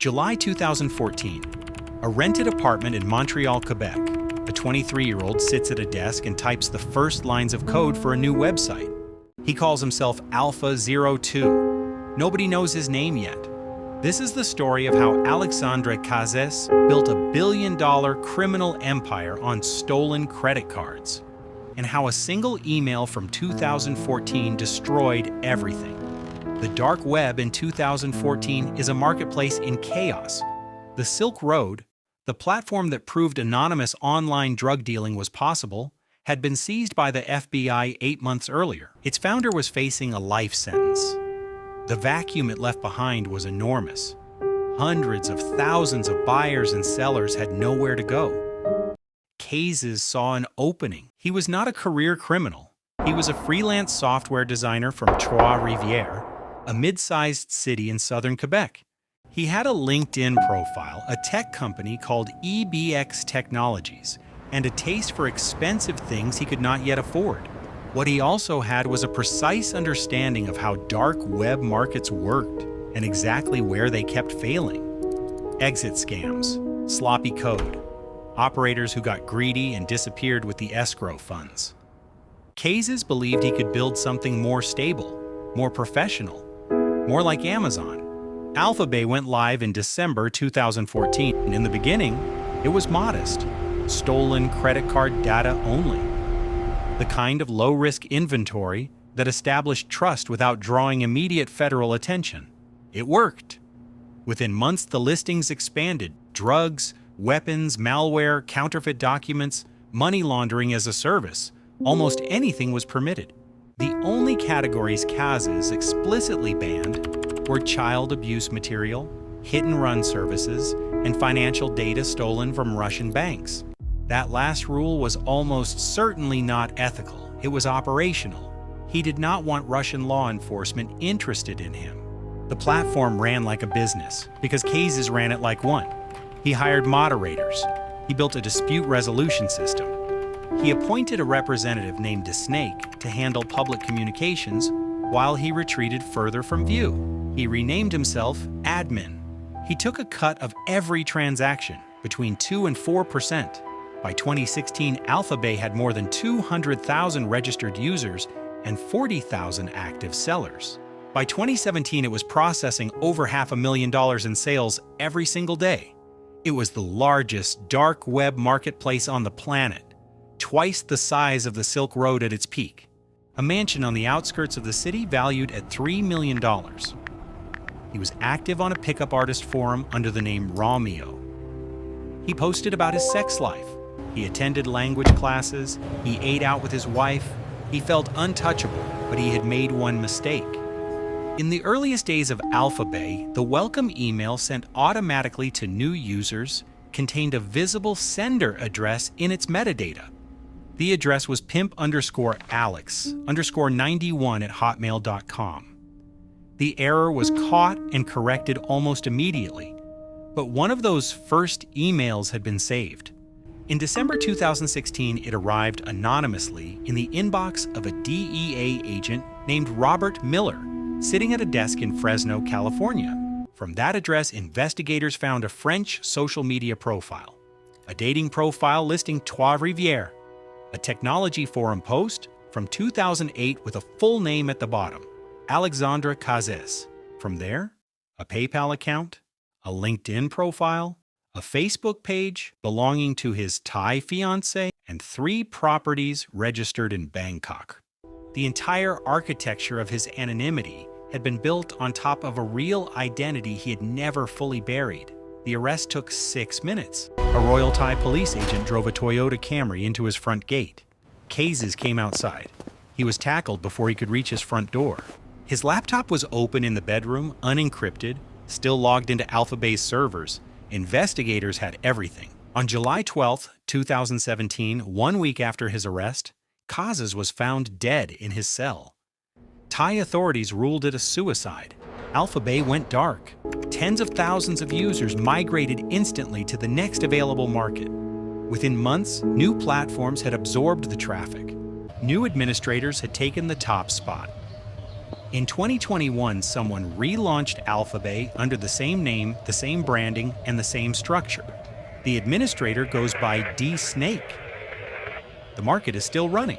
July 2014. A rented apartment in Montreal, Quebec. A 23-year-old sits at a desk and types the first lines of code for a new website. He calls himself Alpha02. Nobody knows his name yet. This is the story of how Alexandre Cazes built a billion-dollar criminal empire on stolen credit cards, and how a single email from 2014 destroyed everything. The dark web in 2014 is a marketplace in chaos. The Silk Road, the platform that proved anonymous online drug dealing was possible, had been seized by the FBI 8 months earlier. Its founder was facing a life sentence. The vacuum it left behind was enormous. Hundreds of thousands of buyers and sellers had nowhere to go. Cazes saw an opening. He was not a career criminal. He was a freelance software designer from Trois-Rivières, a mid-sized city in southern Quebec. He had a LinkedIn profile, a tech company called EBX Technologies, and a taste for expensive things he could not yet afford. What he also had was a precise understanding of how dark web markets worked and exactly where they kept failing. Exit scams, sloppy code, operators who got greedy and disappeared with the escrow funds. Cazes believed he could build something more stable, more professional, more like Amazon. Alphabay went live in December 2014, and in the beginning, it was modest. Stolen credit card data only. The kind of low-risk inventory that established trust without drawing immediate federal attention. It worked. Within months, the listings expanded. Drugs, weapons, malware, counterfeit documents, money laundering as a service. Almost anything was permitted. The only categories Cazes explicitly banned were child abuse material, hit-and-run services, and financial data stolen from Russian banks. That last rule was almost certainly not ethical. It was operational. He did not want Russian law enforcement interested in him. The platform ran like a business because Cazes ran it like one. He hired moderators. He built a dispute resolution system. He appointed a representative named Snake to handle public communications while he retreated further from view. He renamed himself Admin. He took a cut of every transaction, between 2 and 4%. By 2016, Alphabay had more than 200,000 registered users and 40,000 active sellers. By 2017, it was processing over $500,000 in sales every single day. It was the largest dark web marketplace on the planet, twice the size of the Silk Road at its peak. A mansion on the outskirts of the city valued at $3 million. He was active on a pickup artist forum under the name Romeo. He posted about his sex life. He attended language classes. He ate out with his wife. He felt untouchable, but he had made one mistake. In the earliest days of Alphabay, the welcome email sent automatically to new users contained a visible sender address in its metadata. The address was pimp_alex_91@hotmail.com. The error was caught and corrected almost immediately, but one of those first emails had been saved. In December 2016, it arrived anonymously in the inbox of a DEA agent named Robert Miller, sitting at a desk in Fresno, California. From that address, investigators found a French social media profile, a dating profile listing Trois-Rivières, a technology forum post from 2008 with a full name at the bottom, Alexandre Cazes. From there, a PayPal account, a LinkedIn profile, a Facebook page belonging to his Thai fiancée, and 3 properties registered in Bangkok. The entire architecture of his anonymity had been built on top of a real identity he had never fully buried. The arrest took 6 minutes. A Royal Thai police agent drove a Toyota Camry into his front gate. Cazes came outside. He was tackled before he could reach his front door. His laptop was open in the bedroom, unencrypted, still logged into Alphabay's servers. Investigators had everything. On July 12, 2017, 1 week after his arrest, Cazes was found dead in his cell. Thai authorities ruled it a suicide. Alphabay went dark. Tens of thousands of users migrated instantly to the next available market. Within months, new platforms had absorbed the traffic. New administrators had taken the top spot. In 2021, someone relaunched Alphabet under the same name, the same branding, and the same structure. The administrator goes by D-Snake. The market is still running.